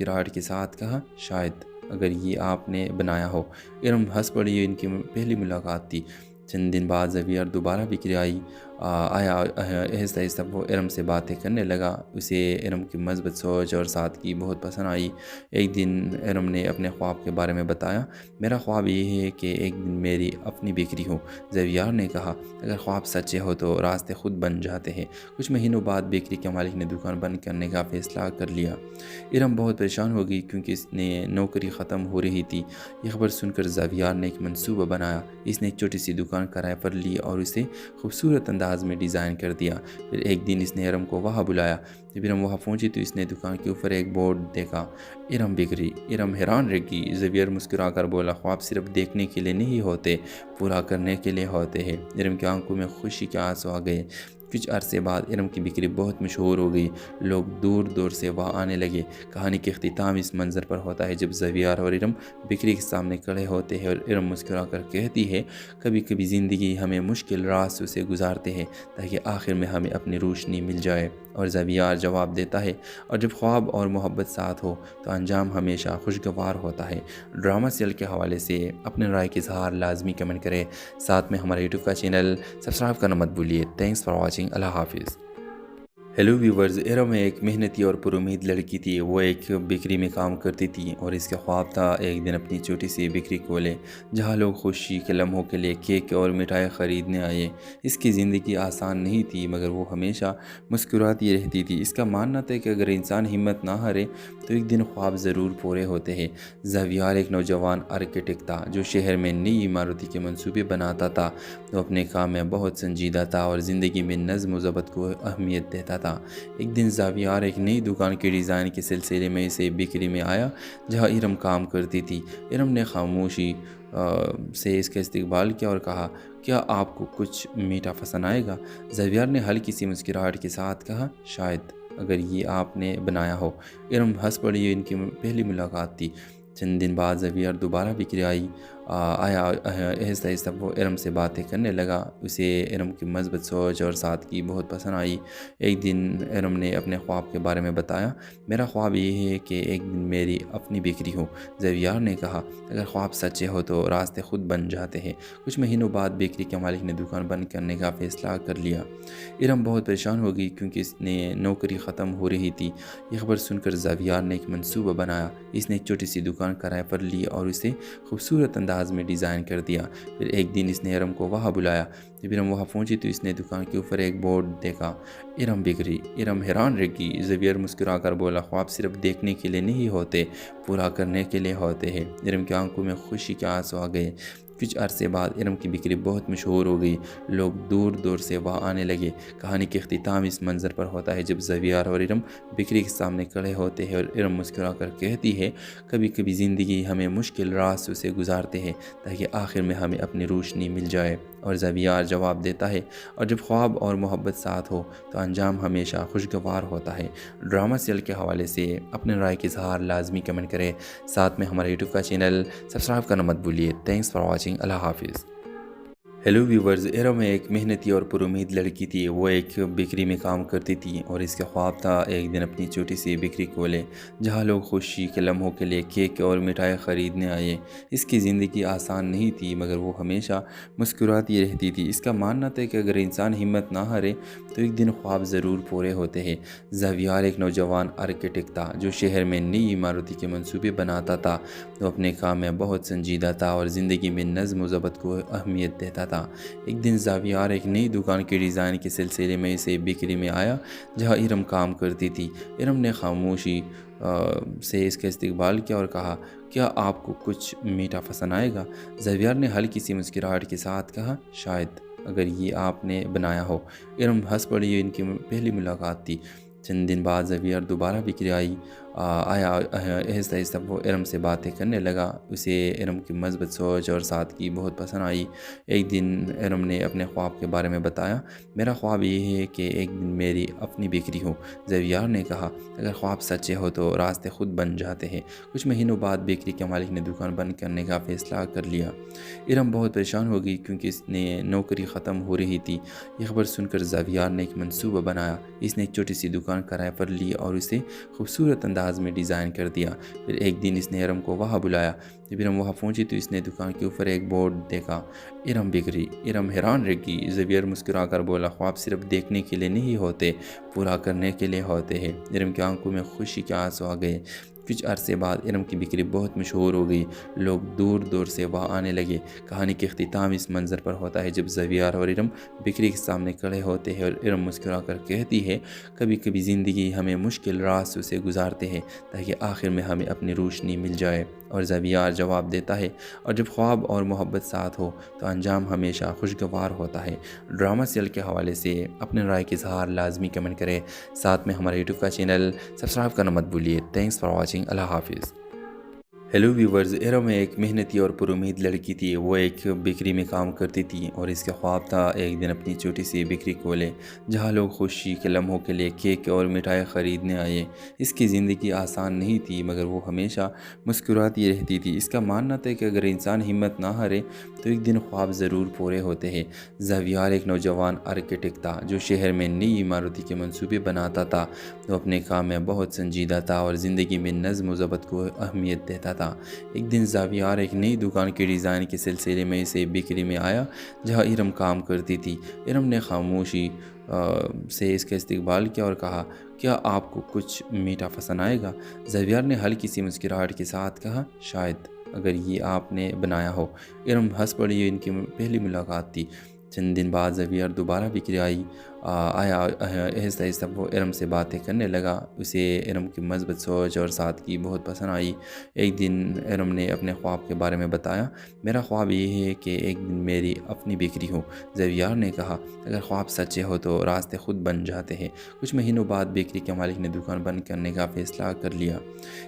مسکراہٹ کے ساتھ کہا، شاید اگر یہ آپ نے بنایا ہو۔ ارم ہنس پڑی، یہ ان کی پہلی ملاقات تھی۔ چند دن بعد زویار دوبارہ بکری آیا۔ آہستہ آہستہ وہ ارم سے باتیں کرنے لگا۔ اسے ارم کی مثبت سوچ اور سادگی بہت پسند آئی۔ ایک دن ارم نے اپنے خواب کے بارے میں بتایا، میرا خواب یہ ہے کہ ایک دن میری اپنی بکری ہو۔ زویار نے کہا، اگر خواب سچے ہو تو راستے خود بن جاتے ہیں۔ کچھ مہینوں بعد بیکری کے مالک نے دکان بند کرنے کا فیصلہ کر لیا۔ ارم بہت پریشان ہو گئی کیونکہ اس نے نوکری ختم ہو رہی تھی۔ یہ خبر سن کر زویار نے ایک منصوبہ بنایا۔ اس نے ایک چھوٹی سی دکان کرائے پر لی اور اسے خوبصورت انداز میں ڈیزائن کر دیا۔ پھر ایک دن اس نے ارم کو وہاں بلایا۔ جب ارم وہاں پہنچی تو اس نے دکان کے اوپر ایک بورڈ دیکھا، ارم بکری۔ ارم حیران رہ گئی۔ زویار مسکرا کر بولا، خواب صرف دیکھنے کے لیے نہیں ہوتے، پورا کرنے کے لیے ہوتے ہیں۔ ارم کی آنکھوں میں خوشی کے آنسو آ گئے۔ کچھ عرصے بعد ارم کی بکری بہت مشہور ہو گئی۔ لوگ دور دور سے وہاں آنے لگے۔ کہانی کے اختتام اس منظر پر ہوتا ہے جب زویار اور ارم بکری کے سامنے کھڑے ہوتے ہیں اور ارم مسکرا کر کہتی ہے، کبھی کبھی زندگی ہمیں مشکل راستوں سے گزارتے ہیں تاکہ آخر میں ہمیں اپنی روشنی مل جائے۔ اور زویار جواب دیتا ہے، اور جب خواب اور محبت ساتھ ہو تو انجام ہمیشہ خوشگوار ہوتا ہے۔ ڈرامہ سیریل کے حوالے سے اپنے رائے کے اظہار لازمی کمنٹ کریں۔ ساتھ میں ہمارے یوٹیوب کا چینل سبسکرائب کرنا مت بھولیے۔ Thanks for watching. اللہ حافظ۔ ہیلو ویورز، ارم ایک محنتی اور پر امید لڑکی تھی۔ وہ ایک بیکری میں کام کرتی تھی اور اس کا خواب تھا ایک دن اپنی چھوٹی سی بیکری کھولے جہاں لوگ خوشی کے لمحوں کے لیے کیک اور مٹھائی خریدنے آئے۔ اس کی زندگی آسان نہیں تھی مگر وہ ہمیشہ مسکراتی رہتی تھی۔ اس کا ماننا تھا کہ اگر انسان ہمت نہ ہارے تو ایک دن خواب ضرور پورے ہوتے ہیں۔ زویار ایک نوجوان آرکیٹیکٹ تھا جو شہر میں نئی عمارتوں کے منصوبے بناتا تھا۔ وہ اپنے کام میں بہت سنجیدہ تھا اور زندگی میں نظم و ضبط کو اہمیت دیتا تھا۔ ایک دن زویار ایک نئی دکان کے ڈیزائن کے سلسلے میں اسے بیکری میں آیا جہاں ارم کام کرتی تھی۔ ارم نے خاموشی سے اس کا استقبال کیا اور کہا، کیا آپ کو کچھ میٹھا پسند آئے گا؟ زویار نے ہلکی سی مسکراہٹ کے ساتھ کہا، شاید اگر یہ آپ نے بنایا ہو۔ ارم ہنس پڑی، یہ ان کی پہلی ملاقات تھی۔ چند دن بعد زویار دوبارہ بکری آیا۔ آہستہ آہستہ وہ ارم سے باتیں کرنے لگا۔ اسے ارم کی مثبت سوچ اور سادگی بہت پسند آئی۔ ایک دن ارم نے اپنے خواب کے بارے میں بتایا، میرا خواب یہ ہے کہ ایک دن میری اپنی بکری ہو۔ زویار نے کہا، اگر خواب سچے ہو تو راستے خود بن جاتے ہیں۔ کچھ مہینوں بعد بیکری کے مالک نے دکان بند کرنے کا فیصلہ کر لیا۔ ارم بہت پریشان ہو گئی کیونکہ اس نے نوکری ختم ہو رہی تھی۔ یہ خبر سن کر زویار نے ایک منصوبہ بنایا۔ اس نے ایک چھوٹی سی دکان کرائے پر لی اور اسے خوبصورت انداز میں ڈیزائن کر دیا۔ پھر ایک دن اس نے ارم کو وہاں بلایا۔ جب ارم وہاں پہنچی تو اس نے دکان کے اوپر ایک بورڈ دیکھا، ارم بکری۔ ارم حیران رہ گئی۔ زویار مسکرا کر بولا، خواب صرف دیکھنے کے لیے نہیں ہوتے، پورا کرنے کے لیے ہوتے ہیں۔ ارم کی آنکھوں میں خوشی کے آنسو آ گئے۔ کچھ عرصے بعد ارم کی بکری بہت مشہور ہو گئی۔ لوگ دور دور سے وہاں آنے لگے۔ کہانی کے اختتام اس منظر پر ہوتا ہے جب زویار اور ارم بکری کے سامنے کھڑے ہوتے ہیں اور ارم مسکرا کر کہتی ہے، کبھی کبھی زندگی ہمیں مشکل راستوں سے گزارتے ہیں تاکہ آخر میں ہمیں اپنی روشنی مل جائے۔ اور زویار جواب دیتا ہے، اور جب خواب اور محبت ساتھ ہو تو انجام ہمیشہ خوشگوار ہوتا ہے۔ ڈرامہ سیریل کے حوالے سے اپنے رائے کے اظہار لازمی کمنٹ کریں۔ ساتھ میں ہمارے یوٹیوب کا چینل سبسکرائب کرنا مت بھولیے۔ Thanks for watching. اللہ حافظ۔ ہیلو ویورز، ارم ایک محنتی اور پر امید لڑکی تھی۔ وہ ایک بیکری میں کام کرتی تھی اور اس کا خواب تھا ایک دن اپنی چھوٹی سی بیکری کھولے جہاں لوگ خوشی کے لمحوں کے لیے کیک اور مٹھائی خریدنے آئے۔ اس کی زندگی آسان نہیں تھی مگر وہ ہمیشہ مسکراتی رہتی تھی۔ اس کا ماننا تھا کہ اگر انسان ہمت نہ ہارے تو ایک دن خواب ضرور پورے ہوتے ہیں۔ زویار ایک نوجوان آرکیٹیکٹ تھا جو شہر میں نئی عمارتوں کے منصوبے بناتا تھا۔ وہ اپنے کام میں بہت سنجیدہ تھا اور زندگی میں نظم و ضبط کو اہمیت دیتا تھا۔ ایک دن زویار ایک نئی دکان کے ڈیزائن کے سلسلے میں اسے بیکری میں آیا جہاں ارم کام کرتی تھی۔ ارم نے خاموشی سے اس کا استقبال کیا اور کہا، کیا آپ کو کچھ میٹھا پسند آئے گا؟ زویار نے ہلکی سی مسکراہٹ کے ساتھ کہا، شاید اگر یہ آپ نے بنایا ہو۔ ارم ہنس پڑی، یہ ان کی پہلی ملاقات تھی۔ چند دن بعد زویار دوبارہ بکری آیا۔ آہستہ آہستہ وہ ارم سے باتیں کرنے لگا۔ اسے ارم کی مثبت سوچ اور سادگی بہت پسند آئی۔ ایک دن ارم نے اپنے خواب کے بارے میں بتایا، میرا خواب یہ ہے کہ ایک دن میری اپنی بکری ہو۔ زویار نے کہا، اگر خواب سچے ہو تو راستے خود بن جاتے ہیں۔ کچھ مہینوں بعد بیکری کے مالک نے دکان بند کرنے کا فیصلہ کر لیا۔ ارم بہت پریشان ہو گئی کیونکہ اس نے نوکری ختم ہو رہی تھی۔ یہ خبر سن کر زویار نے ایک منصوبہ بنایا۔ اس نے ایک چھوٹی سی دکان کرائے پر لی اور اسے خوبصورت انداز انداز میں ڈیزائن کر دیا۔ پھر ایک دن اس نے ارم کو وہاں بلایا۔ جب ارم وہاں پہنچی تو اس نے دکان کے اوپر ایک بورڈ دیکھا، ارم بگڑی۔ ارم حیران رہ گئی۔ زیویر مسکرا کر بولا، خواب صرف دیکھنے کے لیے نہیں ہوتے، پورا کرنے کے لیے ہوتے ہیں۔ ارم کی آنکھوں میں خوشی کے آنسو آ گئے۔ کچھ عرصے بعد ارم کی بکری بہت مشہور ہو گئی، لوگ دور دور سے وہاں آنے لگے۔ کہانی کے اختتام اس منظر پر ہوتا ہے جب زویار اور ارم بکری کے سامنے کھڑے ہوتے ہیں اور ارم مسکرا کر کہتی ہے، کبھی کبھی زندگی ہمیں مشکل راستوں سے گزارتے ہیں تاکہ آخر میں ہمیں اپنی روشنی مل جائے۔ اور زویار جواب دیتا ہے، اور جب خواب اور محبت ساتھ ہو تو انجام ہمیشہ خوشگوار ہوتا ہے۔ ڈرامہ سیریل کے حوالے سے اپنے رائے کے اظہار لازمی کمنٹ کریں، ساتھ میں ہمارے یوٹیوب کا چینل سبسکرائب کرنا مت بھولیے۔ Thanks for watching. اللہ حافظ۔ ہیلو ویورز، ارم ایک محنتی اور پر امید لڑکی تھی۔ وہ ایک بیکری میں کام کرتی تھی اور اس کا خواب تھا ایک دن اپنی چھوٹی سی بیکری کھولے جہاں لوگ خوشی کے لمحوں کے لیے کیک اور مٹھائی خریدنے آئے۔ اس کی زندگی آسان نہیں تھی مگر وہ ہمیشہ مسکراتی رہتی تھی۔ اس کا ماننا تھا کہ اگر انسان ہمت نہ ہارے تو ایک دن خواب ضرور پورے ہوتے ہیں۔ زویار ایک نوجوان آرکیٹیکٹ تھا جو شہر میں نئی عمارتوں کے منصوبے بناتا تھا۔ وہ اپنے کام میں بہت سنجیدہ تھا اور زندگی میں نظم و ضبط کو اہمیت دیتا تھا۔ ایک دن زاویار ایک نئی دکان کے ڈیزائن کے سلسلے میں اسے بیکری میں آیا جہاں ارم کام کرتی تھی۔ ارم نے خاموشی سے اس کا استقبال کیا اور کہا، کیا آپ کو کچھ میٹھا پسند آئے گا؟ زاویار نے ہلکی سی مسکراہٹ کے ساتھ کہا، شاید، اگر یہ آپ نے بنایا ہو۔ ارم ہنس پڑی۔ یہ ان کی پہلی ملاقات تھی۔ چند دن بعد زاویار دوبارہ بیکری آیا۔ آہستہ آہستہ وہ ارم سے باتیں کرنے لگا۔ اسے ارم کی مثبت سوچ اور سادگی بہت پسند آئی۔ ایک دن ارم نے اپنے خواب کے بارے میں بتایا، میرا خواب یہ ہے کہ ایک دن میری اپنی بیکری ہو۔ زاویار نے کہا، اگر خواب سچے ہو تو راستے خود بن جاتے ہیں۔ کچھ مہینوں بعد بیکری کے مالک نے دکان بند کرنے کا فیصلہ کر لیا۔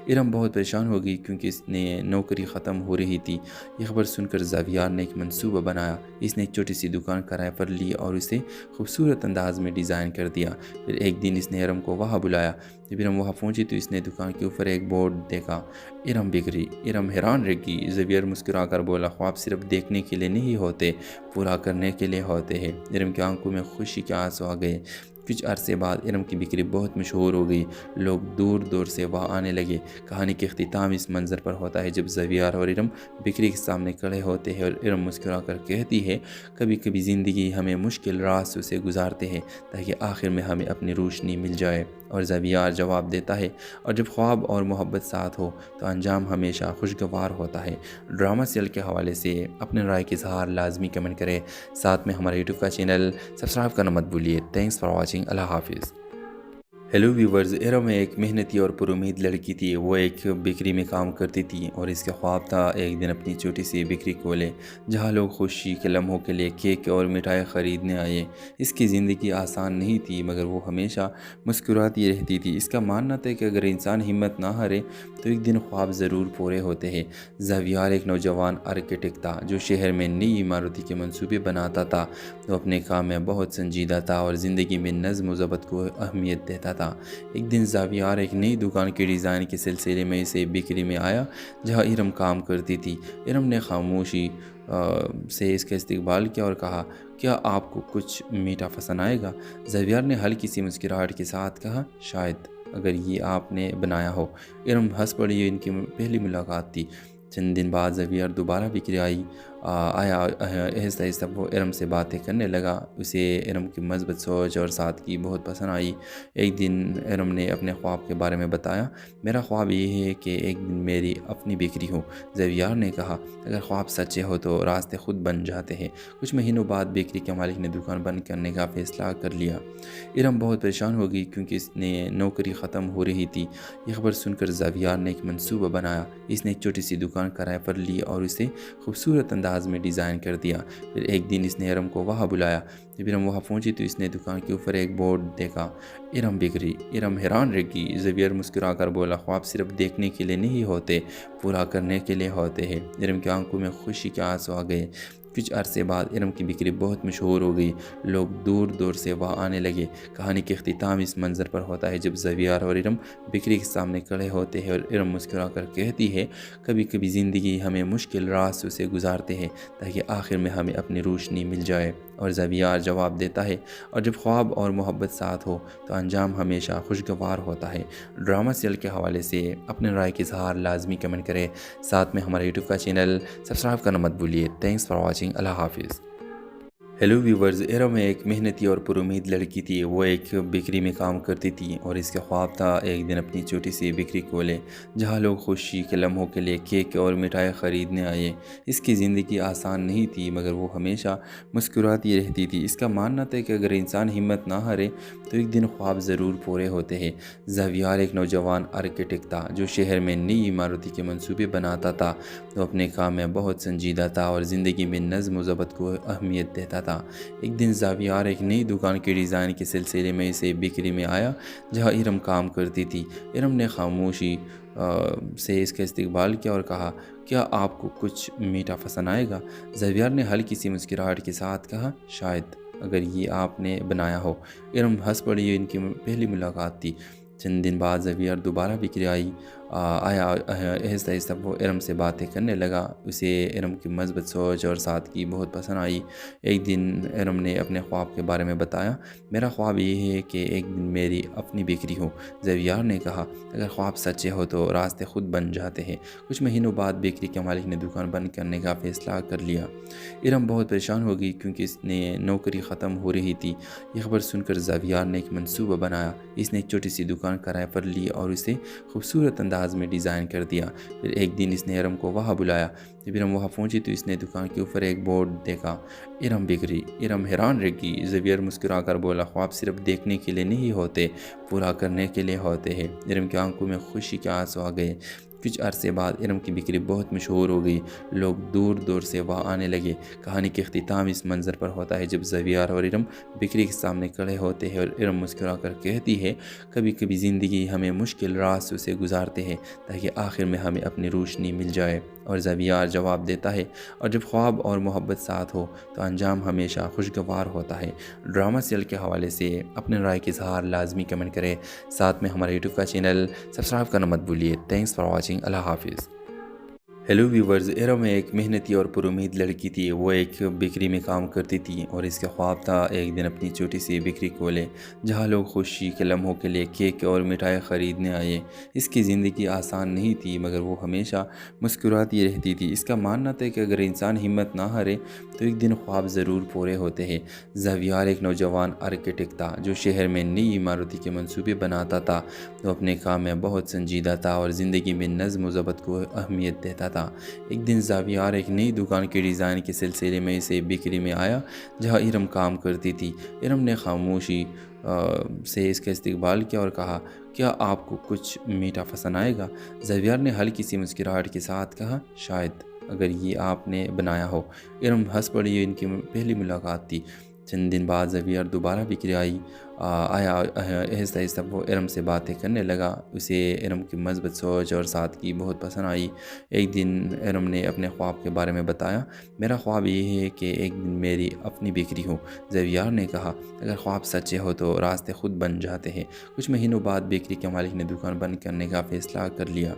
ارم بہت پریشان ہو گئی کیونکہ اس نے نوکری ختم ہو رہی تھی۔ یہ خبر سن کر زاویار نے ایک منصوبہ بنایا۔ اس نے ایک چھوٹی سی دکان کرائے پر لی اور اسے خوبصورت انداز میں ڈیزائن کر دیا۔ پھر ایک دن اس نے ارم کو وہاں بلایا۔ جب ارم وہاں پہنچی تو اس نے دکان کے اوپر ایک بورڈ دیکھا، ارم بگڑی۔ ارم حیران رہ گئی۔ زویر مسکرا کر بولا، خواب صرف دیکھنے کے لیے نہیں ہوتے، پورا کرنے کے لیے ہوتے ہیں۔ ارم کی آنکھوں میں خوشی کے آنسو آ گئے۔ کچھ عرصے بعد ارم کی بکری بہت مشہور ہو گئی، لوگ دور دور سے وہاں آنے لگے۔ کہانی کے اختتام اس منظر پر ہوتا ہے جب زویار اور ارم بکری کے سامنے کھڑے ہوتے ہیں اور ارم مسکرا کر کہتی ہے، کبھی کبھی زندگی ہمیں مشکل راستوں سے گزارتے ہیں تاکہ آخر میں ہمیں اپنی روشنی مل جائے۔ اور زویار جواب دیتا ہے، اور جب خواب اور محبت ساتھ ہو تو انجام ہمیشہ خوشگوار ہوتا ہے۔ ڈرامہ سیریل کے حوالے سے اپنے رائے کے اظہار لازمی کمنٹ کریں، ساتھ میں ہمارے یوٹیوب کا چینل سبسکرائب کرنا مت بھولیے۔ Thanks for watching. اللہ حافظ۔ ہیلو ویورز، ارم ایک محنتی اور پر امید لڑکی تھی۔ وہ ایک بیکری میں کام کرتی تھی اور اس کا خواب تھا ایک دن اپنی چھوٹی سی بیکری کھولے جہاں لوگ خوشی کے لمحوں کے لیے کیک اور مٹھائی خریدنے آئے۔ اس کی زندگی آسان نہیں تھی مگر وہ ہمیشہ مسکراتی رہتی تھی۔ اس کا ماننا تھا کہ اگر انسان ہمت نہ ہارے تو ایک دن خواب ضرور پورے ہوتے ہیں۔ زاویار ایک نوجوان آرکیٹیکٹ تھا جو شہر میں نئی عمارتوں کے منصوبے بناتا تھا۔ وہ اپنے کام میں بہت سنجیدہ تھا اور زندگی میں نظم و ضبط کو اہمیت دیتا تھا۔ ایک دن زاویار ایک نئی دکان کے ڈیزائن کے سلسلے میں اسے بیکری میں آیا جہاں ارم کام کرتی تھی۔ ارم نے خاموشی سے اس کا استقبال کیا اور کہا، کیا آپ کو کچھ میٹھا پسند آئے گا؟ زاویار نے ہلکی سی مسکراہٹ کے ساتھ کہا، شاید، اگر یہ آپ نے بنایا ہو۔ ارم ہنس پڑی۔ یہ ان کی پہلی ملاقات تھی۔ چند دن بعد زاویار دوبارہ بیکری آیا۔ آہستہ آہستہ وہ ارم سے باتیں کرنے لگا۔ اسے ارم کی مثبت سوچ اور سادگی بہت پسند آئی۔ ایک دن ارم نے اپنے خواب کے بارے میں بتایا، میرا خواب یہ ہے کہ ایک دن میری اپنی بیکری ہو۔ زاویار نے کہا، اگر خواب سچے ہو تو راستے خود بن جاتے ہیں۔ کچھ مہینوں بعد بیکری کے مالک نے دکان بند کرنے کا فیصلہ کر لیا۔ ارم بہت پریشان ہو گئی کیونکہ اس نے نوکری ختم ہو رہی تھی۔ یہ خبر سن کر زاویار نے ایک منصوبہ بنایا۔ اس نے ایک چھوٹی سی دکان کرائے پر لی اور اسے خوبصورت انداز میں ڈیزائن کر دیا۔ پھر ایک دن اس نے ارم کو وہاں بلایا۔ جب ارم وہاں پہنچی تو اس نے دکان کے اوپر ایک بورڈ دیکھا، ارم بگڑی۔ ارم حیران رہ گئی۔ زویر مسکرا کر بولا، خواب صرف دیکھنے کے لیے نہیں ہوتے، پورا کرنے کے لیے ہوتے ہیں۔ ارم کی آنکھوں میں خوشی کے آنسو آ گئے۔ کچھ عرصے بعد ارم کی بکری بہت مشہور ہو گئی، لوگ دور دور سے وہاں آنے لگے۔ کہانی کے اختتام اس منظر پر ہوتا ہے جب زاویار اور ارم بکری کے سامنے کھڑے ہوتے ہیں اور ارم مسکرا کر کہتی ہے، کبھی کبھی زندگی ہمیں مشکل راستوں سے گزارتے ہیں تاکہ آخر میں ہمیں اپنی روشنی مل جائے۔ اور زاویار جواب دیتا ہے، اور جب خواب اور محبت ساتھ ہو تو انجام ہمیشہ خوشگوار ہوتا ہے۔ ڈرامہ سیریل کے حوالے سے اپنے رائے کے اظہار لازمی کمنٹ کریں، ساتھ میں ہمارے یوٹیوب کا چینل سبسکرائب کرنا مت بھولیے۔ Thanks for watching. اللہ حافظ۔ ہیلو ویورز، ارم ایک محنتی اور پر امید لڑکی تھی۔ وہ ایک بیکری میں کام کرتی تھی اور اس کا خواب تھا ایک دن اپنی چھوٹی سی بیکری کھولے جہاں لوگ خوشی کے لمحوں کے لیے کیک اور مٹھائی خریدنے آئے۔ اس کی زندگی آسان نہیں تھی مگر وہ ہمیشہ مسکراتی رہتی تھی۔ اس کا ماننا تھا کہ اگر انسان ہمت نہ ہارے تو ایک دن خواب ضرور پورے ہوتے ہیں۔ زاویار ایک نوجوان آرکیٹیکٹ تھا جو شہر میں نئی عمارتوں کے منصوبے بناتا تھا۔ وہ اپنے کام میں بہت سنجیدہ تھا اور زندگی میں نظم و ضبط کو اہمیت دیتا تھا۔ ایک دن زاویار ایک نئی دکان کے ڈیزائن کے سلسلے میں اسے بیکری میں آیا جہاں ارم کام کرتی تھی۔ ارم نے خاموشی سے اس کا استقبال کیا اور کہا، کیا آپ کو کچھ میٹھا پسند آئے گا؟ زاویار نے ہلکی سی مسکراہٹ کے ساتھ کہا، شاید، اگر یہ آپ نے بنایا ہو۔ ارم ہنس پڑی۔ یہ ان کی پہلی ملاقات تھی۔ چند دن بعد زاویار دوبارہ بیکری آیا۔ آہستہ آہستہ وہ ارم سے باتیں کرنے لگا۔ اسے ارم کی مثبت سوچ اور سادگی بہت پسند آئی۔ ایک دن ارم نے اپنے خواب کے بارے میں بتایا، میرا خواب یہ ہے کہ ایک دن میری اپنی بیکری ہو۔ زاویار نے کہا، اگر خواب سچے ہو تو راستے خود بن جاتے ہیں۔ کچھ مہینوں بعد بیکری کے مالک نے دکان بند کرنے کا فیصلہ کر لیا۔ ارم بہت پریشان ہو گئی کیونکہ اس نے نوکری ختم ہو رہی تھی۔ یہ خبر سن کر زاویار نے ایک منصوبہ بنایا۔ اس نے ایک چھوٹی سی دکان کرائے پر لی اور اسے خوبصورت انداز میں ڈیزائن کر دیا۔ پھر ایک دن اس نے ارم کو وہاں بلایا۔ جب ارم وہاں پہنچی تو اس نے دکان کے اوپر ایک بورڈ دیکھا، ارم بیکری۔ ارم حیران رہ گئی۔ زاویار مسکرا کر بولا، خواب صرف دیکھنے کے لیے نہیں ہوتے، پورا کرنے کے لیے ہوتے ہیں۔ ارم کی آنکھوں میں خوشی کے آنسو آ گئے۔ کچھ عرصے بعد ارم کی بیکری بہت مشہور ہو گئی۔ لوگ دور دور سے وہاں آنے لگے۔ کہانی کا اختتام اس منظر پر ہوتا ہے جب زاویار اور ارم بیکری کے سامنے کھڑے ہوتے ہیں اور ارم مسکرا کر کہتی ہے، کبھی کبھی زندگی ہمیں مشکل راستوں سے گزارتے ہیں تاکہ آخر میں ہمیں اپنی روشنی مل جائے۔ اور زاویار جواب دیتا ہے، اور جب خواب اور محبت ساتھ ہو تو انجام ہمیشہ خوشگوار ہوتا ہے۔ ڈرامہ سیریل کے حوالے سے اپنے رائے کے اظہار لازمی کمنٹ کریں، ساتھ میں ہمارے یوٹیوب کا چینل سبسکرائب کرنا مت بھولیے۔ Thanks for watching. اللہ حافظ۔ ہیلو ویورز، ارم ایک محنتی اور پر امید لڑکی تھی۔ وہ ایک بیکری میں کام کرتی تھی اور اس کا خواب تھا ایک دن اپنی چھوٹی سی بیکری کھولے جہاں لوگ خوشی کے لمحوں کے لیے کیک اور مٹھائی خریدنے آئے۔ اس کی زندگی آسان نہیں تھی مگر وہ ہمیشہ مسکراتی رہتی تھی۔ اس کا ماننا تھا کہ اگر انسان ہمت نہ ہارے تو ایک دن خواب ضرور پورے ہوتے ہیں۔ زاویار ایک نوجوان آرکیٹیکٹ تھا جو شہر میں نئی عمارتوں کے منصوبے بناتا تھا۔ وہ اپنے کام میں بہت سنجیدہ تھا اور زندگی میں نظم و ضبط کو اہمیت دیتا تھا۔ ایک دن زاویار ایک نئی دکان کے ڈیزائن کے سلسلے میں اسے بیکری میں آیا جہاں ارم کام کرتی تھی۔ ارم نے خاموشی سے اس کا استقبال کیا اور کہا، کیا آپ کو کچھ میٹھا پسند آئے گا؟ زاویار نے ہلکی سی مسکراہٹ کے ساتھ کہا، شاید، اگر یہ آپ نے بنایا ہو۔ ارم ہنس پڑی۔ یہ ان کی پہلی ملاقات تھی۔ چند دن بعد زاویار دوبارہ بیکری آیا۔ آہستہ آہستہ وہ ارم سے باتیں کرنے لگا۔ اسے ارم کی مثبت سوچ اور سادگی بہت پسند آئی۔ ایک دن ارم نے اپنے خواب کے بارے میں بتایا، میرا خواب یہ ہے کہ ایک دن میری اپنی بیکری ہو۔ زاویار نے کہا، اگر خواب سچے ہو تو راستے خود بن جاتے ہیں۔ کچھ مہینوں بعد بیکری کے مالک نے دکان بند کرنے کا فیصلہ کر لیا۔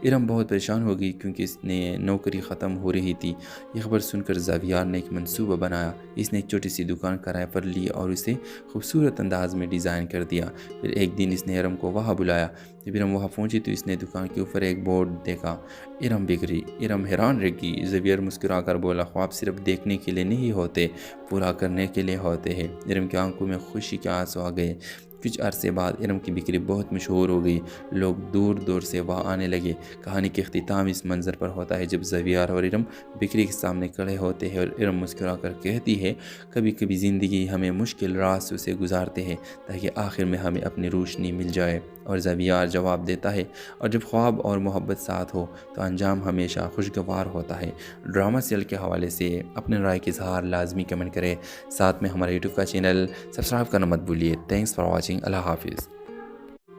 ارم بہت پریشان ہو گئی کیونکہ اس نے نوکری ختم ہو رہی تھی۔ یہ خبر سن کر زاویار نے ایک منصوبہ بنایا۔ اس نے ایک چھوٹی سی دکان کرائے پر لی اور اسے خوبصورت انداز میں ڈیزائن کر دیا۔ پھر ایک دن اس نے ارم کو وہاں بلایا۔ جب ارم وہاں پہنچی تو اس نے دکان کے اوپر ایک بورڈ دیکھا، ارم بیکری۔ ارم حیران رہ گئی۔ زاویار مسکرا کر بولا، خواب صرف دیکھنے کے لیے نہیں ہوتے، پورا کرنے کے لیے ہوتے ہیں۔ ارم کی آنکھوں میں خوشی کے آنسو آ گئے۔ کچھ عرصے بعد ارم کی بیکری بہت مشہور ہو گئی۔ لوگ دور دور سے وہاں آنے لگے۔ کہانی کا اختتام اس منظر پر ہوتا ہے جب زاویار اور ارم بیکری کے سامنے کھڑے ہوتے ہیں اور ارم مسکرا کر کہتی ہے، کبھی کبھی زندگی ہمیں مشکل راستوں سے گزارتے ہیں تاکہ آخر میں ہمیں اپنی روشنی مل جائے۔ اور زاویار جواب دیتا ہے، اور جب خواب اور محبت ساتھ ہو تو انجام ہمیشہ خوشگوار ہوتا ہے۔ ڈرامہ سیریل کے حوالے سے اپنے رائے کے اظہار لازمی کمنٹ کریں، ساتھ میں ہمارے یوٹیوب کا چینل سبسکرائب کرنا مت بھولیے۔ Thanks for watching. اللہ حافظ۔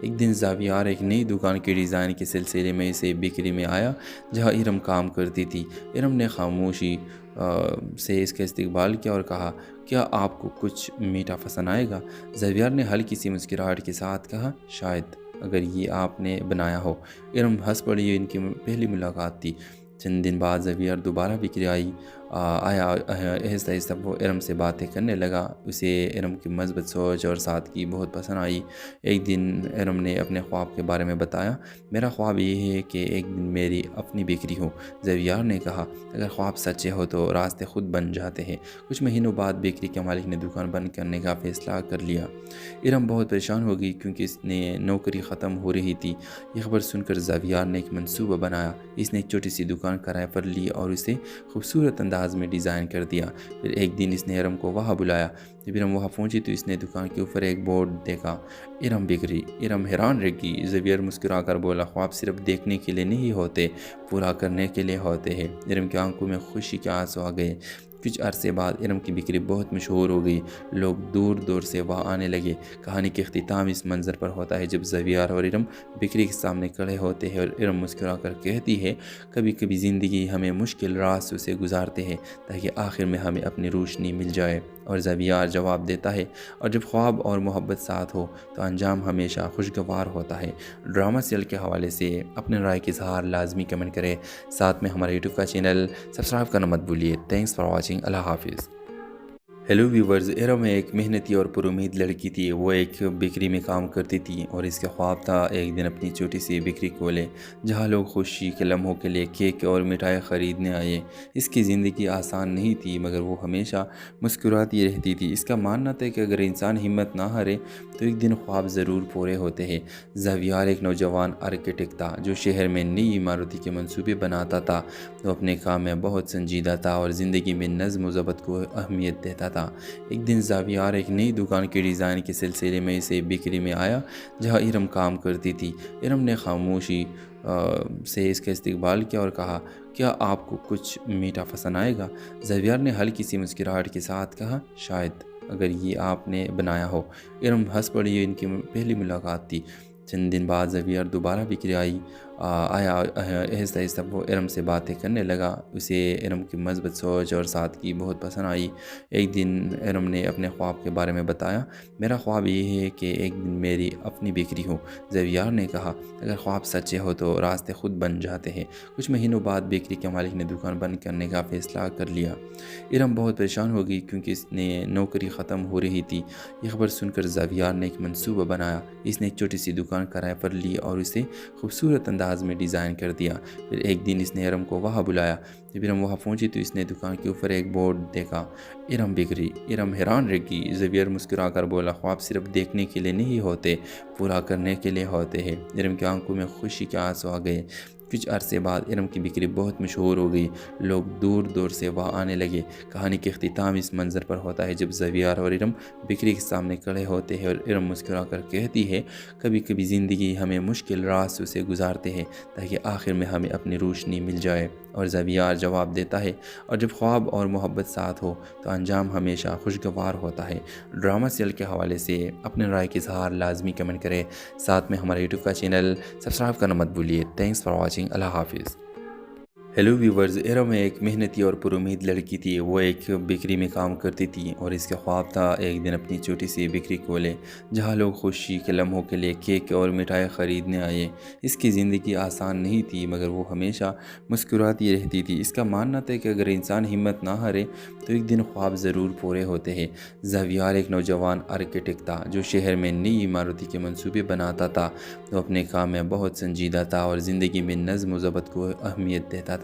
ایک دن زاویار ایک نئی دکان کے ڈیزائن کے سلسلے میں اسے بکری میں آیا جہاں ارم کام کرتی تھی۔ ارم نے خاموشی سے اس کا استقبال کیا اور کہا، کیا آپ کو کچھ میٹھا پسند آئے گا؟ زاویار نے ہلکی سی مسکراہٹ کے ساتھ کہا، شاید، اگر یہ آپ نے بنایا ہو۔ ارم ہنس پڑی، یہ ان کی پہلی ملاقات تھی۔ چند دن بعد زاویار دوبارہ بکری آیا آہستہ آہستہ وہ ارم سے باتیں کرنے لگا۔ اسے ارم کی مثبت سوچ اور سادگی بہت پسند آئی۔ ایک دن ارم نے اپنے خواب کے بارے میں بتایا، میرا خواب یہ ہے کہ ایک دن میری اپنی بکری ہو۔ زاویار نے کہا، اگر خواب سچے ہو تو راستے خود بن جاتے ہیں۔ کچھ مہینوں بعد بکری کے مالک نے دکان بند کرنے کا فیصلہ کر لیا۔ ارم بہت پریشان ہو گئی کیونکہ اس نے نوکری ختم ہو رہی تھی۔ یہ خبر سن کر زاویار نے ایک منصوبہ بنایا۔ اس نے ایک چھوٹی سی دکان کرائے پر لی اور اسے خوبصورت انداز میں ڈیزائن کر دیا۔ پھر ایک دن اس نے ارم کو وہاں بلایا۔ جب ارم وہاں پہنچی تو اس نے دکان کے اوپر ایک بورڈ دیکھا، ارم بکری۔ ارم حیران رہ گئی۔ زاویار مسکرا کر بولا، خواب صرف دیکھنے کے لیے نہیں ہوتے، پورا کرنے کے لیے ہوتے ہیں۔ ارم کی آنکھوں میں خوشی کے آنسو آ گئے۔ کچھ عرصے بعد ارم کی بکری بہت مشہور ہو گئی۔ لوگ دور دور سے وہاں آنے لگے۔ کہانی کے اختتام اس منظر پر ہوتا ہے جب زاویار اور ارم بکری کے سامنے کھڑے ہوتے ہیں اور ارم مسکرا کر کہتی ہے، کبھی کبھی زندگی ہمیں مشکل راستوں سے گزارتے ہیں تاکہ آخر میں ہمیں اپنی روشنی مل جائے۔ اور زاویار جواب دیتا ہے، اور جب خواب اور محبت ساتھ ہو تو انجام ہمیشہ خوشگوار ہوتا ہے۔ ڈرامہ سیریل کے حوالے سے اپنے رائے کے اظہار لازمی کمنٹ کریں۔ ساتھ میں ہمارے یوٹیوب کا چینل سبسکرائب کرنا مت بھولیے۔ Thanks for watching. اللہ حافظ۔ ہیلو ویورز، ارم ایک محنتی اور پر امید لڑکی تھی۔ وہ ایک بیکری میں کام کرتی تھی اور اس کا خواب تھا ایک دن اپنی چھوٹی سی بیکری کھولے جہاں لوگ خوشی کے لمحوں کے لیے کیک اور مٹھائی خریدنے آئے۔ اس کی زندگی آسان نہیں تھی مگر وہ ہمیشہ مسکراتی رہتی تھی۔ اس کا ماننا تھا کہ اگر انسان ہمت نہ ہارے تو ایک دن خواب ضرور پورے ہوتے ہیں۔ زاویار ایک نوجوان آرکیٹیکٹ تھا جو شہر میں نئی عمارتوں کے منصوبے بناتا تھا۔ وہ اپنے کام میں بہت سنجیدہ تھا اور زندگی میں نظم و ضبط کو اہمیت دیتا تھا۔ ایک دن زاویار ایک نئی دکان کے ڈیزائن کے سلسلے میں اسے بکری میں آیا جہاں ارم کام کرتی تھی۔ ارم نے خاموشی سے اس کا استقبال کیا اور کہا، کیا آپ کو کچھ میٹھا پسند آئے گا؟ زاویار نے ہلکی سی مسکراہٹ کے ساتھ کہا، شاید، اگر یہ آپ نے بنایا ہو۔ ارم ہنس پڑی، یہ ان کی پہلی ملاقات تھی۔ چند دن بعد زاویار دوبارہ بکری آیا آہستہ آہستہ وہ ارم سے باتیں کرنے لگا۔ اسے ارم کی مثبت سوچ اور سادگی بہت پسند آئی۔ ایک دن ارم نے اپنے خواب کے بارے میں بتایا، میرا خواب یہ ہے کہ ایک دن میری اپنی بکری ہو۔ زاویار نے کہا، اگر خواب سچے ہو تو راستے خود بن جاتے ہیں۔ کچھ مہینوں بعد بکری کے مالک نے دکان بند کرنے کا فیصلہ کر لیا۔ ارم بہت پریشان ہو گئی کیونکہ اس نے نوکری ختم ہو رہی تھی۔ یہ خبر سن کر زاویار نے ایک منصوبہ بنایا۔ اس نے ایک چھوٹی سی دکان کرائے پر لی اور اسے خوبصورت انداز میں ڈیزائن کر دیا۔ پھر ایک دن اس نے ارم کو وہاں بلایا۔ جب ارم وہاں پہنچی تو اس نے دکان کے اوپر ایک بورڈ دیکھا، ارم بکری۔ ارم حیران رہ گئی۔ زاویار مسکرا کر بولا، خواب صرف دیکھنے کے لیے نہیں ہوتے، پورا کرنے کے لیے ہوتے ہیں۔ ارم کی آنکھوں میں خوشی کے آنسو آ گئے۔ کچھ عرصے بعد ارم کی بکری بہت مشہور ہو گئی۔ لوگ دور دور سے وہاں آنے لگے۔ کہانی کے اختتام اس منظر پر ہوتا ہے جب زاویار اور ارم بکری کے سامنے کھڑے ہوتے ہیں اور ارم مسکرا کر کہتی ہے، کبھی کبھی زندگی ہمیں مشکل راستوں سے گزارتے ہیں تاکہ آخر میں ہمیں اپنی روشنی مل جائے۔ اور زاویار جواب دیتا ہے، اور جب خواب اور محبت ساتھ ہو تو انجام ہمیشہ خوشگوار ہوتا ہے۔ ڈرامہ سیریل کے حوالے سے اپنے رائے کے اظہار لازمی کمنٹ کریں۔ ساتھ میں ہمارے یوٹیوب کا چینل سبسکرائب کرنا مت بھولیے۔ Thanks for watching. اللہ حافظ۔ ہیلو ویورز، ارم ایک محنتی اور پر امید لڑکی تھی۔ وہ ایک بیکری میں کام کرتی تھی اور اس کا خواب تھا ایک دن اپنی چھوٹی سی بیکری کھولے جہاں لوگ خوشی کے لمحوں کے لیے کیک اور مٹھائی خریدنے آئے۔ اس کی زندگی آسان نہیں تھی مگر وہ ہمیشہ مسکراتی رہتی تھی۔ اس کا ماننا تھا کہ اگر انسان ہمت نہ ہارے تو ایک دن خواب ضرور پورے ہوتے ہیں۔ زاویار ایک نوجوان آرکیٹیکٹ تھا جو شہر میں نئی عمارتوں کے منصوبے بناتا تھا۔ وہ اپنے کام میں بہت سنجیدہ تھا اور زندگی میں نظم و ضبط کو اہمیت دیتا تھا۔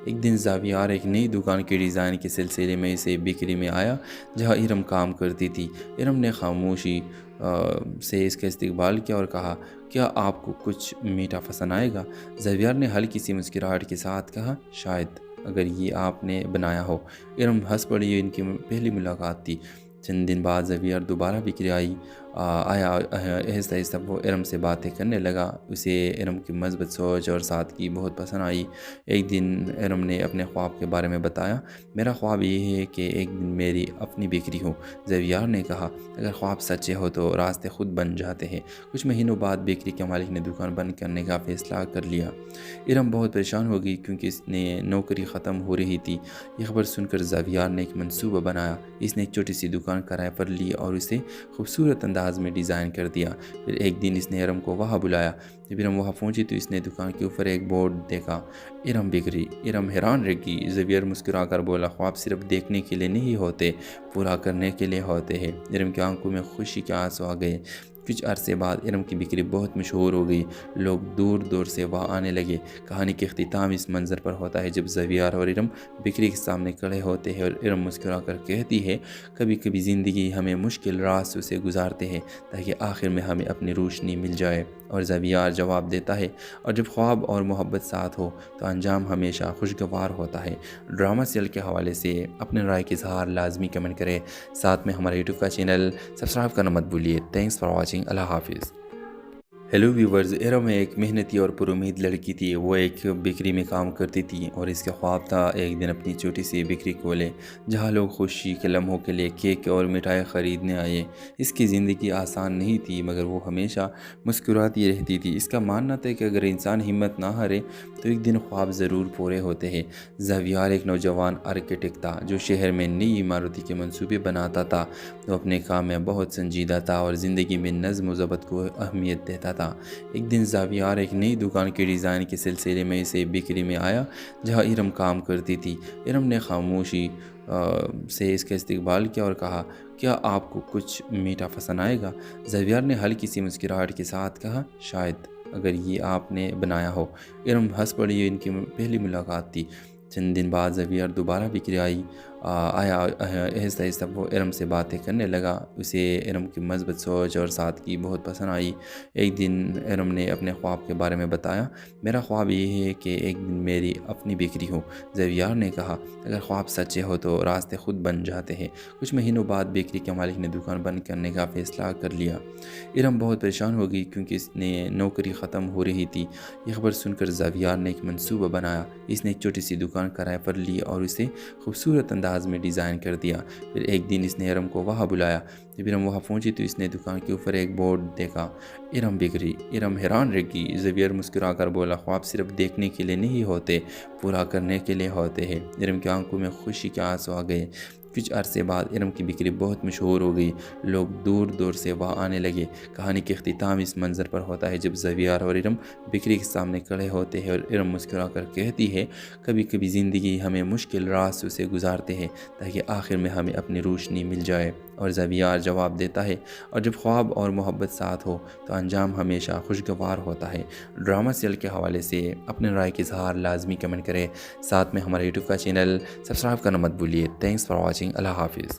ایک دن زاویار ایک نئی دکان کے ڈیزائن کے سلسلے میں اسے بکری میں آیا جہاں ارم کام کرتی تھی۔ ارم نے خاموشی سے اس کا استقبال کیا اور کہا، کیا آپ کو کچھ میٹھا پسند آئے گا؟ زاویار نے ہلکی سی مسکراہٹ کے ساتھ کہا، شاید، اگر یہ آپ نے بنایا ہو۔ ارم ہنس پڑی، یہ ان کی پہلی ملاقات تھی۔ چند دن بعد زاویار دوبارہ بکری آیا آہستہ آہستہ وہ ارم سے باتیں کرنے لگا۔ اسے ارم کی مثبت سوچ اور سادگی بہت پسند آئی۔ ایک دن ارم نے اپنے خواب کے بارے میں بتایا، میرا خواب یہ ہے کہ ایک دن میری اپنی بیکری ہو۔ زیویار نے کہا، اگر خواب سچے ہو تو راستے خود بن جاتے ہیں۔ کچھ مہینوں بعد بیکری کے مالک نے دکان بند کرنے کا فیصلہ کر لیا۔ ارم بہت پریشان ہو گئی کیونکہ اس نے نوکری ختم ہو رہی تھی۔ یہ خبر سن کر زیویار نے ایک منصوبہ بنایا۔ اس نے ایک چھوٹی سی دکان کرائے پر لی اور اسے خوبصورت انداز میں ڈیزائن کر دیا۔ پھر ایک دن اس نے ارم کو وہاں بلایا۔ جب ارم وہاں پہنچی تو اس نے دکان کے اوپر ایک بورڈ دیکھا، ارم بیکری۔ ارم حیران رہ گئی۔ زیویار مسکرا کر بولا، خواب صرف دیکھنے کے لیے نہیں ہوتے، پورا کرنے کے لیے ہوتے ہیں۔ ارم کی آنکھوں میں خوشی کے آنسو آ گئے۔ کچھ عرصے بعد ارم کی بیکری بہت مشہور ہو گئی۔ لوگ دور دور سے وہاں آنے لگے۔ کہانی کے اختتام اس منظر پر ہوتا ہے جب زیویار اور ارم بیکری کے سامنے کھڑے ہوتے ہیں اور ارم مسکرا کر کہتی ہے، کبھی کبھی زندگی ہمیں مشکل راستوں سے گزارتے ہیں تاکہ آخر میں ہمیں اپنی روشنی مل جائے۔ اور زیویار جواب دیتا ہے، اور جب خواب اور محبت ساتھ ہو تو انجام ہمیشہ خوشگوار ہوتا ہے۔ ڈرامہ سیریل کے حوالے سے اپنے رائے کے اظہار لازمی کمنٹ کریں۔ ساتھ میں ہمارے یوٹیوب کا چینل سبسکرائب کرنا مت بھولیے۔ Thanks for watching. اللہ حافظ۔ ہیلو ویورز، ارم ایک محنتی اور پر امید لڑکی تھی۔ وہ ایک بیکری میں کام کرتی تھی اور اس کا خواب تھا ایک دن اپنی چھوٹی سی بیکری کھولے جہاں لوگ خوشی کے لمحوں کے لیے کیک اور مٹھائی خریدنے آئے۔ اس کی زندگی آسان نہیں تھی مگر وہ ہمیشہ مسکراتی رہتی تھی۔ اس کا ماننا تھا کہ اگر انسان ہمت نہ ہارے تو ایک دن خواب ضرور پورے ہوتے ہیں۔ زیویار ایک نوجوان آرکیٹیکٹ تھا جو شہر میں نئی عمارتوں کے منصوبے بناتا تھا۔ وہ اپنے کام میں بہت سنجیدہ تھا اور زندگی میں نظم و ضبط کو اہمیت دیتا تھا۔ ایک دن زیویار ایک نئی دکان کے ڈیزائن کے سلسلے میں اسے بیکری میں آیا جہاں ارم کام کرتی تھی۔ ارم نے خاموشی سے اس کا استقبال کیا اور کہا، کیا آپ کو کچھ میٹھا پسند آئے گا؟ زیویار نے ہلکی سی مسکراہٹ کے ساتھ کہا، شاید، اگر یہ آپ نے بنایا ہو۔ ارم ہنس پڑی۔ یہ ان کی پہلی ملاقات تھی۔ چند دن بعد زیویار دوبارہ بیکری آیا آہستہ آہستہ وہ ارم سے باتیں کرنے لگا۔ اسے ارم کی مثبت سوچ اور سادگی بہت پسند آئی۔ ایک دن ارم نے اپنے خواب کے بارے میں بتایا، میرا خواب یہ ہے کہ ایک دن میری اپنی بیکری ہو۔ زیویار نے کہا، اگر خواب سچے ہو تو راستے خود بن جاتے ہیں۔ کچھ مہینوں بعد بیکری کے مالک نے دکان بند کرنے کا فیصلہ کر لیا۔ ارم بہت پریشان ہو گئی کیونکہ اس نے نوکری ختم ہو رہی تھی۔ یہ خبر سن کر زیویار نے ایک منصوبہ بنایا۔ اس نے ایک چھوٹی سی دکان کرائے پر لی اور اسے خوبصورت انداز میں ڈیزائن کر دیا۔ پھر ایک دن اس نے ارم کو وہاں بلایا۔ جب ارم وہاں پہنچی تو اس نے دکان کے اوپر ایک بورڈ دیکھا، ارم بیکری۔ ارم حیران رہ گئی۔ زیویار مسکرا کر بولا، خواب صرف دیکھنے کے لیے نہیں ہوتے، پورا کرنے کے لیے ہوتے ہیں۔ ارم کی آنکھوں میں خوشی کے آنسو آ گئے۔ کچھ عرصے بعد ارم کی بیکری بہت مشہور ہو گئی۔ لوگ دور دور سے وہاں آنے لگے۔ کہانی کے اختتام اس منظر پر ہوتا ہے جب زیویار اور ارم بیکری کے سامنے کھڑے ہوتے ہیں اور ارم مسکرا کر کہتی ہے، کبھی کبھی زندگی ہمیں مشکل راستوں سے گزارتے ہیں تاکہ آخر میں ہمیں اپنی روشنی مل جائے۔ اور زیویار جواب دیتا ہے، اور جب خواب اور محبت ساتھ ہو تو انجام ہمیشہ خوشگوار ہوتا ہے۔ ڈرامہ سیریل کے حوالے سے اپنے رائے کے اظہار لازمی کمنٹ کریں۔ ساتھ میں ہمارے یوٹیوب کا چینل سبسکرائب کرنا مت بھولیے۔ Thanks for watching. اللہ حافظ۔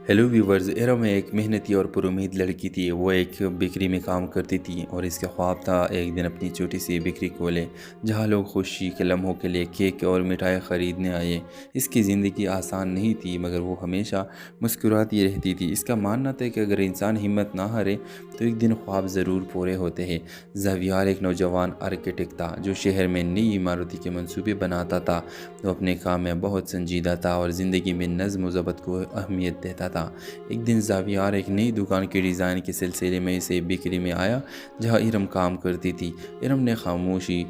ہیلو ویورز، ارم ایک محنتی اور پر امید لڑکی تھی۔ وہ ایک بیکری میں کام کرتی تھی اور اس کا خواب تھا ایک دن اپنی چھوٹی سی بیکری کھولے جہاں لوگ خوشی کے لمحوں کے لیے کیک اور مٹھائی خریدنے آئے۔ اس کی زندگی آسان نہیں تھی مگر وہ ہمیشہ مسکراتی رہتی تھی۔ اس کا ماننا تھا کہ اگر انسان ہمت نہ ہارے تو ایک دن خواب ضرور پورے ہوتے ہیں۔ زیویار ایک نوجوان آرکیٹیکٹ تھا جو شہر میں نئی عمارتوں کے منصوبے بناتا تھا۔ وہ اپنے کام میں بہت سنجیدہ تھا اور زندگی میں نظم و ضبط کو اہمیت دیتا تھا۔ ایک دن زیویار ایک نئی دکان کے ڈیزائن کے سلسلے میں اسے بیکری میں آیا جہاں ارم کام کرتی تھی۔ ارم نے خاموشی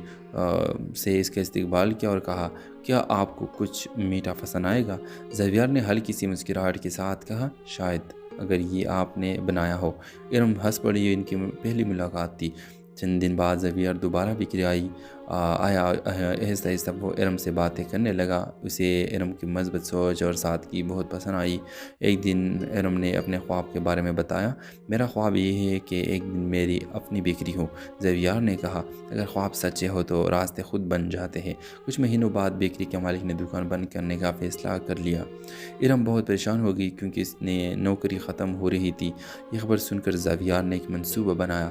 سے اس کا استقبال کیا اور کہا، کیا آپ کو کچھ میٹھا پسند آئے گا؟ زیویار نے ہلکی سی مسکراہٹ کے ساتھ کہا، شاید، اگر یہ آپ نے بنایا ہو۔ ارم ہنس پڑی۔ یہ ان کی پہلی ملاقات تھی۔ چند دن بعد زیویار دوبارہ بیکری آیا آہستہ آہستہ وہ ارم سے باتیں کرنے لگا۔ اسے ارم کی مثبت سوچ اور سادگی بہت پسند آئی۔ ایک دن ارم نے اپنے خواب کے بارے میں بتایا، میرا خواب یہ ہے کہ ایک دن میری اپنی بیکری ہو۔ زیویار نے کہا، اگر خواب سچے ہو تو راستے خود بن جاتے ہیں۔ کچھ مہینوں بعد بیکری کے مالک نے دکان بند کرنے کا فیصلہ کر لیا۔ ارم بہت پریشان ہو گئی کیونکہ اس نے نوکری ختم ہو رہی تھی۔ یہ خبر سن کر زیویار نے ایک منصوبہ بنایا۔